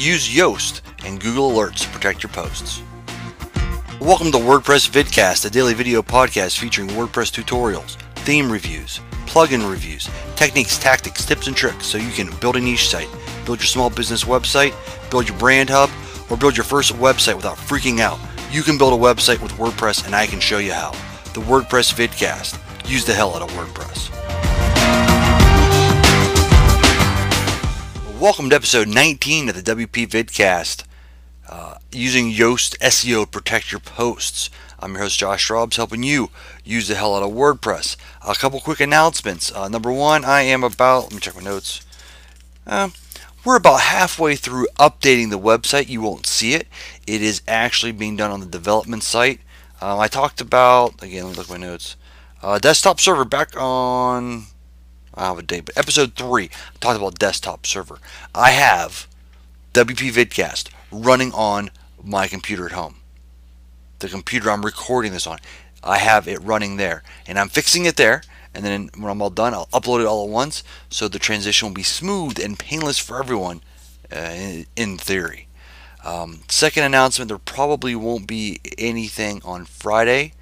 Use Yoast and Google Alerts to protect your posts. Welcome to WordPress Vidcast, a daily video podcast featuring WordPress tutorials, theme reviews, plugin reviews, techniques, tactics, tips, and tricks so you can build a niche site, build your small business website, build your brand hub, or build your first website without freaking out. You can build a website with WordPress, and I can show you how. The WordPress Vidcast. Use the hell out of WordPress. Welcome to episode 19 of the WP Vidcast. Using Yoast SEO to protect your posts. I'm your host Josh Straubs, helping you use the hell out of WordPress. A couple quick announcements. Number one, let me check my notes. We're about halfway through updating the website. You won't see it. It is actually being done on the development site. I talked about, again, let me look at my notes. Desktop server back on, I don't have a date, but episode 3, I talked about desktop server. I have WP Vidcast running on my computer at home. The computer I'm recording this on. I have it running there. And I'm fixing it there. And then when I'm all done, I'll upload it all at once. So the transition will be smooth and painless for everyone in theory. Second announcement, there probably won't be anything on Friday.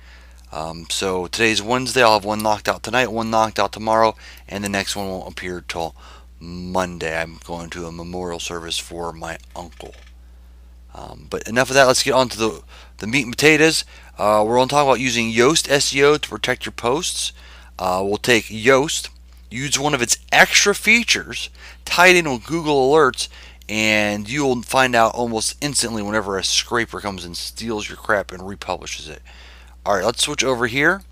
So today's Wednesday. I'll have one knocked out tonight, one knocked out tomorrow, and the next one won't appear till Monday. I'm going to a memorial service for my uncle. But enough of that. Let's get on to the meat and potatoes. We're going to talk about using Yoast SEO to protect your posts. We'll take Yoast, use one of its extra features, tie it in with Google Alerts, and you'll find out almost instantly whenever a scraper comes and steals your crap and republishes it. Alright, let's switch over here.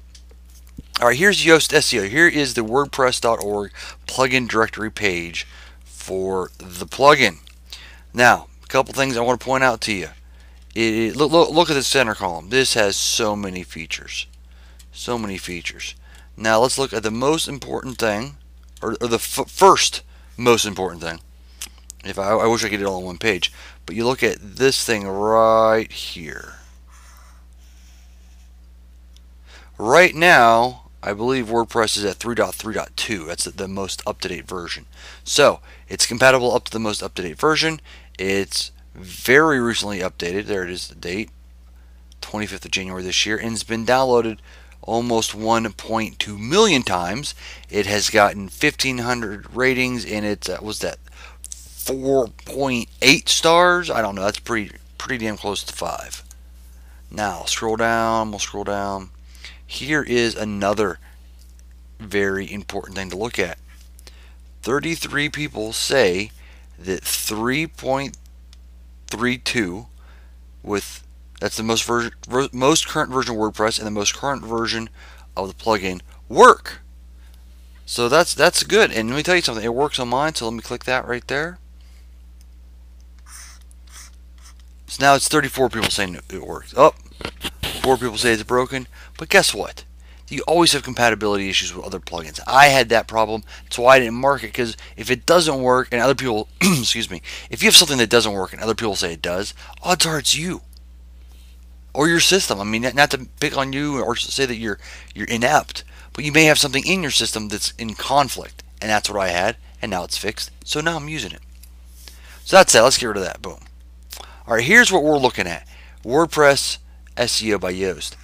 Alright, here's Yoast SEO. Here is the WordPress.org plugin directory page for the plugin. Now, a couple things I want to point out to you. Look at the center column. This has so many features. So many features. Now, let's look at the most important thing, or the first most important thing. I wish I could get it all on one page. But you look at this thing right here. Right now, I believe WordPress is at 3.3.2. That's the most up-to-date version. So, it's compatible up to the most up-to-date version. It's very recently updated. There it is, the date. 25th of January this year. And it's been downloaded almost 1.2 million times. It has gotten 1,500 ratings, and it's, was that 4.8 stars? I don't know. That's pretty damn close to 5. Now, scroll down. We'll scroll down. Here is another very important thing to look at. 33 people say that 3.32 that's the most current version of WordPress and the most current version of the plugin work. So that's good. And let me tell you something. It works on mine. So let me click that right there. So now it's 34 people saying it works. Oh, 4 people say it's broken. But guess what? You always have compatibility issues with other plugins. I had that problem. That's why I didn't mark it, because if it doesn't work and other people, excuse me, if you have something that doesn't work and other people say it does, odds are it's you or your system. I mean, not to pick on you or to say that you're inept, but you may have something in your system that's in conflict, and that's what I had, and now it's fixed. So now I'm using it. So that's it. Let's get rid of that. Boom. All right, here's what we're looking at. WordPress SEO by Yoast.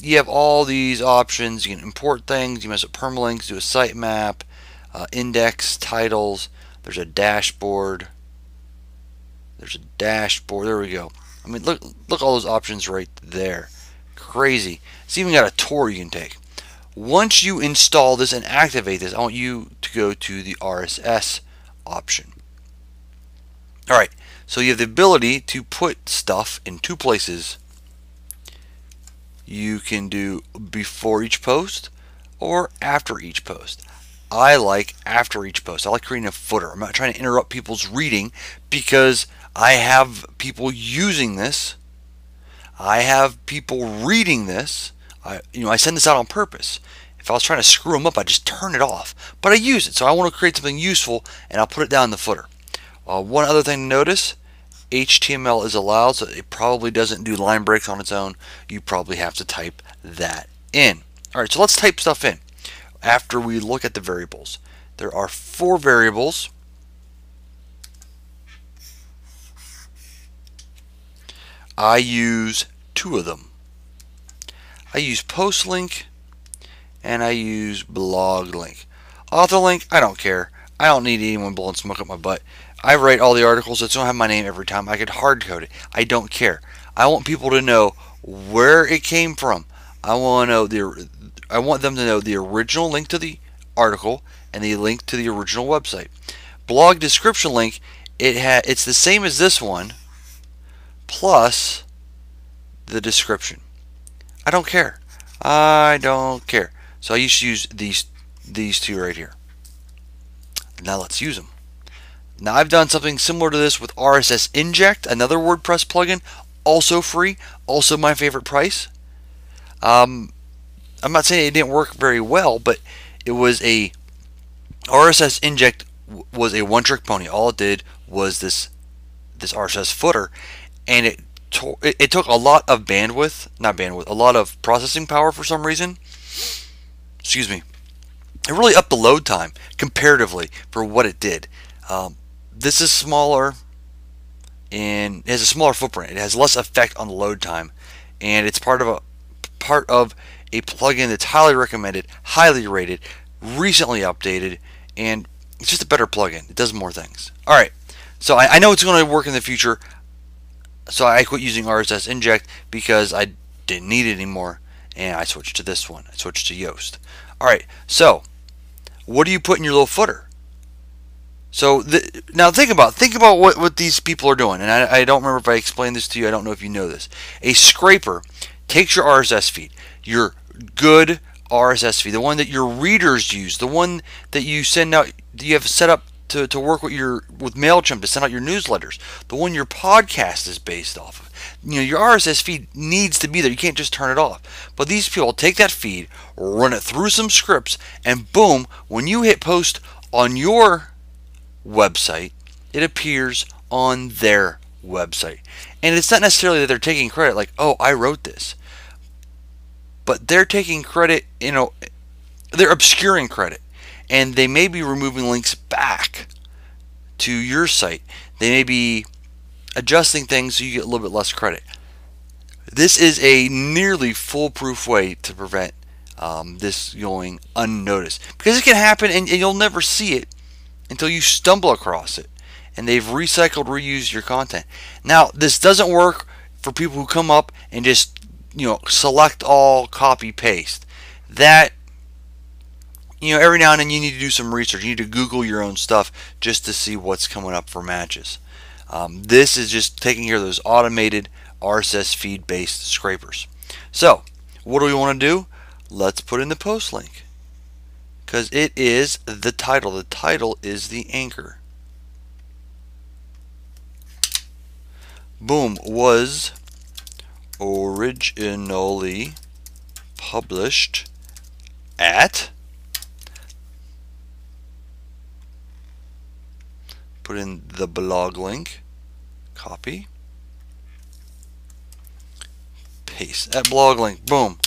You have all these options. You can import things. You mess with permalinks, do a sitemap, index, titles. There's a dashboard. There we go. I mean, look all those options right there. Crazy. It's even got a tour you can take. Once you install this and activate this, I want you to go to the RSS option. All right. So you have the ability to put stuff in 2 places. You can do before each post or after each post. I like after each post. I like creating a footer. I'm not trying to interrupt people's reading because I have people using this. I have people reading this. I send this out on purpose. If I was trying to screw them up, I'd just turn it off. But I use it, so I want to create something useful, and I'll put it down in the footer. One other thing to notice, HTML is allowed, so it probably doesn't do line breaks on its own. You probably have to type that in. Alright, so let's type stuff in after we look at the variables. There are 4 variables. I use two of them. I use post link and I use blog link. Author link, I don't care. I don't need anyone blowing smoke up my butt. I write all the articles. It don't have my name every time. I could hard code it. I don't care. I want people to know where it came from. I want them to know the original link to the article and the link to the original website. Blog description link, it's the same as this one plus the description. I don't care. I don't care. So I used to use these two right here. Now let's use them. Now I've done something similar to this with RSS Inject, another WordPress plugin, also free, also my favorite price. I'm not saying it didn't work very well, but it was a RSS Inject was a one-trick pony. All it did was this RSS footer, and it took a lot of a lot of processing power for some reason. Excuse me. It really upped the load time comparatively for what it did. This is smaller and it has a smaller footprint. It has less effect on the load time, and it's part of a plugin that's highly recommended, highly rated, recently updated, and it's just a better plugin. It does more things. All right, so I know it's going to work in the future. So I quit using RSS Inject because I didn't need it anymore, and I switched to this one. I switched to Yoast. All right, so what do you put in your little footer? So now think about what these people are doing, and I don't remember if I explained this to you. I don't know if you know this. A scraper takes your RSS feed, your good RSS feed, the one that your readers use, the one that you send out, you have set up to work with MailChimp to send out your newsletters, the one your podcast is based off of. You know, your RSS feed needs to be there. You can't just turn it off. But these people take that feed, run it through some scripts, and boom, when you hit post on your website, it appears on their website. And it's not necessarily that they're taking credit, like, oh, I wrote this. But they're taking credit, you know, they're obscuring credit. And they may be removing links back to your site. They may be adjusting things so you get a little bit less credit. This is a nearly foolproof way to prevent this going unnoticed. Because it can happen and you'll never see it until you stumble across it. And they've recycled, reused your content. Now, this doesn't work for people who come up and just, you know, select all, copy, paste. That, you know, every now and then you need to do some research. You need to Google your own stuff just to see what's coming up for matches. This is just taking care of those automated RSS feed based scrapers. So what do we want to do? Let's put in the post link, because it is the title. The title is the anchor. Boom. Was originally published at, put in the blog link, copy, paste that blog link, boom,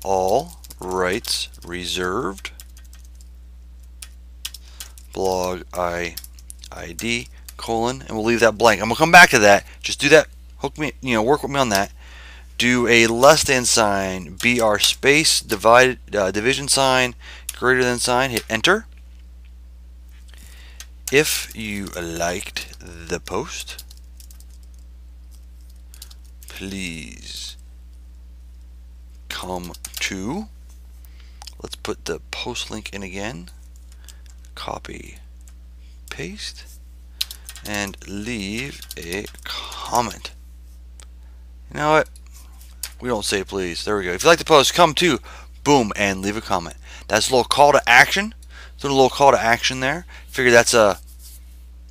all rights reserved, blog ID, colon, and we'll leave that blank. I'm gonna come back to that. Just do that, hook me, you know, work with me on that. Do a less than sign, BR space, division sign, greater than sign, hit enter. If you liked the post, please come to, let's put the post link in again, copy, paste, and leave a comment. You know what? We don't say please. There we go. If you like the post, come to, boom, and leave a comment. That's a little call to action. So a little call to action there. Figure that's a,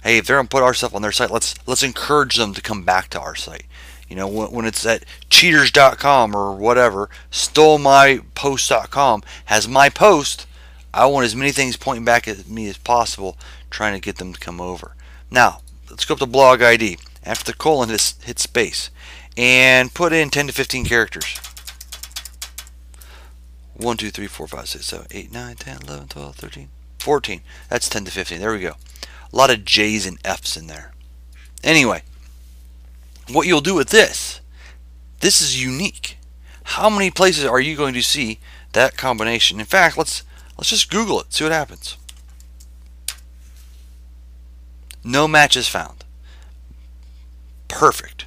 hey, if they're gonna put our stuff on their site, let's encourage them to come back to our site. You know, when it's at cheaters.com or whatever, stolemypost.com has my post, I want as many things pointing back at me as possible, trying to get them to come over. Now, let's go up to blog ID. After the colon, hit space and put in 10 to 15 characters. 1, 2, 3, 4, 5, 6, 7, 8, 9, 10, 11, 12, 13, 14. That's 10 to 15. There we go. A lot of J's and F's in there. Anyway, what you'll do with this This is unique. How many places are you going to see that combination? In fact, let's just Google it, see what happens. No matches found. Perfect.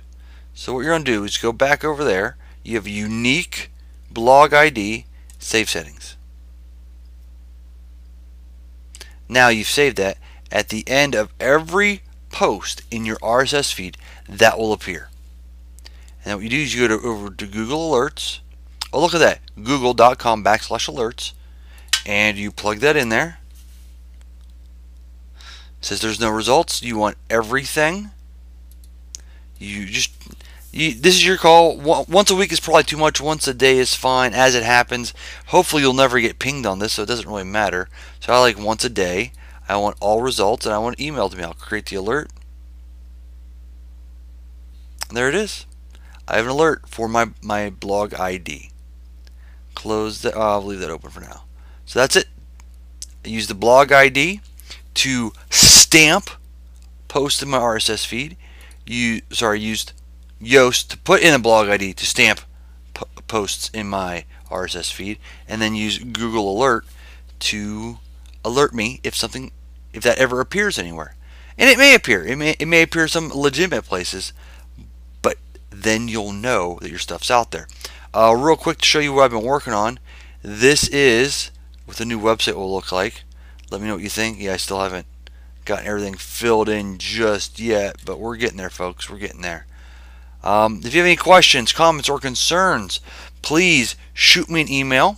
So what you're going to do is go back over there. You have a unique blog ID, save settings. Now you've saved that. At the end of every post in your RSS feed, that will appear. And what you do is you go over to Google Alerts. Oh, look at that. Google.com/alerts. And you plug that in there. It says there's no results. You want everything. This is your call. Once a week is probably too much. Once a day is fine as it happens. Hopefully you'll never get pinged on this, so it doesn't really matter. So I like once a day. I want all results, and I want email to me. I'll create the alert. And there it is. I have an alert for my blog ID. Close that. I'll leave that open for now. So that's it. I use the blog ID to stamp posts in my RSS feed. Used Yoast to put in a blog ID to stamp posts in my RSS feed, and then use Google Alert to alert me if that ever appears anywhere. And it may appear. It may appear some legitimate places, but then you'll know that your stuff's out there. Real quick to show you what I've been working on. This is what the new website will look like. Let me know what you think. Yeah, I still haven't gotten everything filled in just yet, but we're getting there, folks. We're getting there. If you have any questions, comments, or concerns, please shoot me an email.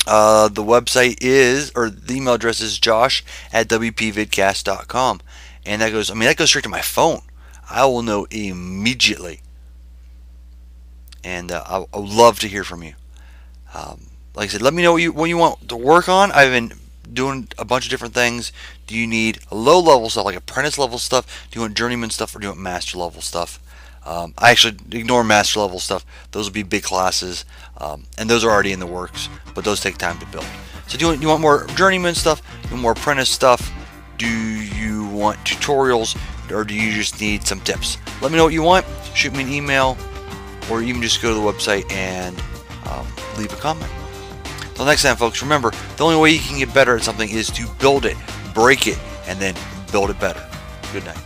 The website is, or the email address is josh@wpvidcast.com, and that goes straight to my phone. I will know immediately, and I would love to hear from you. Like I said, let me know what you want to work on. I've been doing a bunch of different things. Do you need low level stuff, like apprentice level stuff? Do you want journeyman stuff, or do you want master level stuff? I actually ignore master level stuff. Those will be big classes, and those are already in the works, but those take time to build. So do you want more journeyman stuff? Do you want more apprentice stuff? Do you want tutorials, or do you just need some tips? Let me know what you want. Shoot me an email, or even just go to the website and leave a comment. Until next time, folks, remember, the only way you can get better at something is to build it, break it, and then build it better. Good night.